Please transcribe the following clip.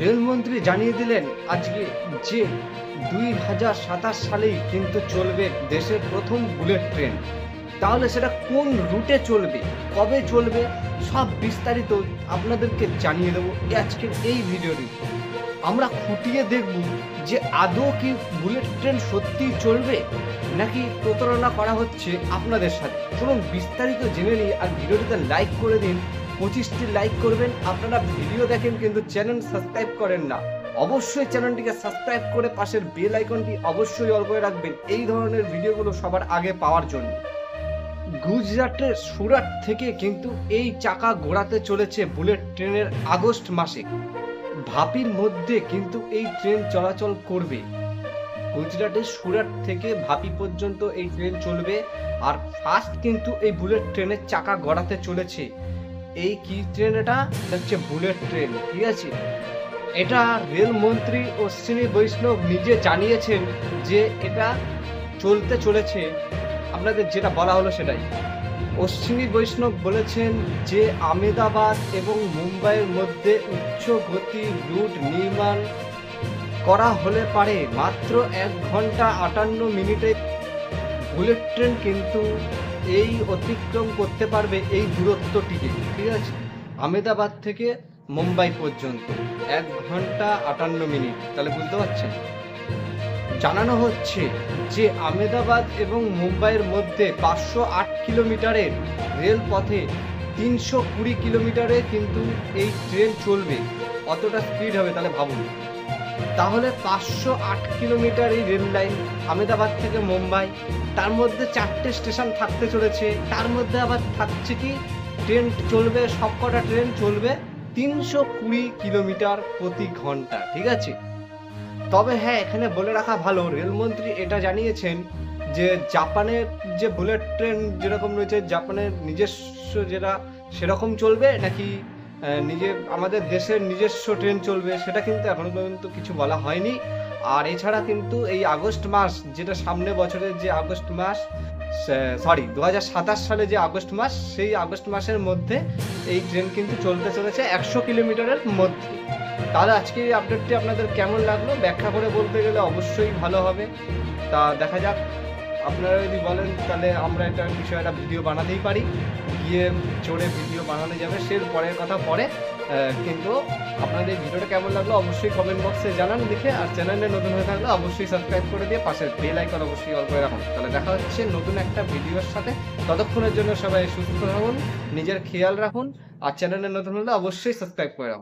রেলমন্ত্রী জানিয়ে দিলেন আজকে যে 2027 সালেই কিন্তু চলবে দেশের প্রথম বুলেট ট্রেন। তাহলে সেটা কোন রুটে চলবে, কবে চলবে, সব বিস্তারিত আপনাদেরকে জানিয়ে দেবো আজকের এই ভিডিওটি। আমরা খুঁটিয়ে দেখব যে আদৌ কি বুলেট ট্রেন সত্যিই চলবে নাকি প্রতারণা করা হচ্ছে আপনাদের সাথে। চলুন বিস্তারিত জেনে নিই। আর ভিডিওটিতে লাইক করে দিন, 25টি লাইক করবেন। আপনারা ভিডিও দেখেন কিন্তু চ্যানেল সাবস্ক্রাইব করেন না, অবশ্যই চ্যানেলটিকে সাবস্ক্রাইব করে পাশের বেল আইকনটি অবশ্যই অল করে রাখবেন এই ধরনের ভিডিওগুলো সবার আগে পাওয়ার জন্য। গুজরাটের সুরাট থেকে কিন্তু এই চাকা ঘোরাতে চলেছে বুলেট ট্রেনের আগস্ট মাসে। ভাপির মধ্যে কিন্তু এই ট্রেন চলাচল করবে। গুজরাটের সুরাট থেকে ভাপি পর্যন্ত এই ট্রেন চলবে। আর ফার্স্ট কিন্তু এই বুলেট ট্রেনের চাকা গড়াতে চলেছে। এই কি ট্রেন? এটা হচ্ছে বুলেট ট্রেন, ঠিক আছে। এটা রেলমন্ত্রী অশ্বিনী বৈষ্ণব নিজে জানিয়েছেন যে এটা চলতে চলেছে। আপনাদের যেটা বলা হলো সেটাই। অশ্বিনী বৈষ্ণব বলেছেন যে আহমেদাবাদ এবং মুম্বাইয়ের মধ্যে উচ্চ গতি রুট নির্মাণ করা হলে পারে মাত্র 1 ঘন্টা 58 মিনিটে বুলেট ট্রেন কিন্তু এই অতিক্রম করতে পারবে এই দূরত্বটিকে, ঠিক আছে। আহমেদাবাদ থেকে মুম্বাই পর্যন্ত 1 ঘন্টা 58 মিনিট। তাহলে বুঝতে পারছেন, জানানো হচ্ছে যে আহমেদাবাদ এবং মুম্বাইয়ের মধ্যে 508 কিলোমিটারের রেলপথে 320 কিলোমিটারে কিন্তু এই ট্রেন চলবে। অতটা স্পিড হবে, তাহলে ভাবুন। তাহলে 508 কিলোমিটার এই রেল লাইন আহমেদাবাদ থেকে মুম্বাই, তার মধ্যে 4টে স্টেশন থাকতে চলেছে। তার মধ্যে আবার থাকছে কি, ট্রেন চলবে, সবকটা ট্রেন চলবে 320 কিলোমিটার প্রতি ঘন্টা, ঠিক আছে। তবে হ্যাঁ, এখানে বলে রাখা ভালো, রেলমন্ত্রী এটা জানিয়েছেন যে জাপানের যে বুলেট ট্রেন যেরকম রয়েছে, জাপানের নিজস্ব যেটা সেরকম চলবে নাকি আমাদের দেশের নিজস্ব ট্রেন চলবে, সেটা কিন্তু এখনো পর্যন্ত কিছু বলা হয়নি। আর এছাড়া কিন্তু এই আগস্ট মাস, যেটা সামনে বছরের যে আগস্ট মাস, 2027 সালে যে আগস্ট মাস, সেই আগস্ট মাসের মধ্যে এই ট্রেন কিন্তু চলতে চলেছে 100 কিলোমিটারের মধ্যে। তাহলে আজকে এই আপডেটটি আপনাদের কেমন লাগলো ব্যাখ্যা করে বলতে গেলে অবশ্যই ভালো হবে। তা দেখা যাক, আপনারা যদি বলেন তাহলে আমরা এটা বিষয়ে একটা ভিডিও বানাতেই পারি, গিয়ে চড়ে ভিডিও বানানো যাবে, সে পরের কথা পরে। কিন্তু আপনাদের ভিডিওটা কেমন লাগলো অবশ্যই কমেন্ট বক্সে জানান লিখে। আর চ্যানেলে নতুন হয়ে থাকলে অবশ্যই সাবস্ক্রাইব করে দিয়ে পাশের বেল আইকন অবশ্যই অল করে রাখুন। তাহলে দেখা হচ্ছে নতুন একটা ভিডিওর সাথে। ততক্ষণের জন্য সবাই সুস্থ থাকুন, নিজের খেয়াল রাখুন। আর চ্যানেলে নতুন হলে অবশ্যই সাবস্ক্রাইব করে রাখুন।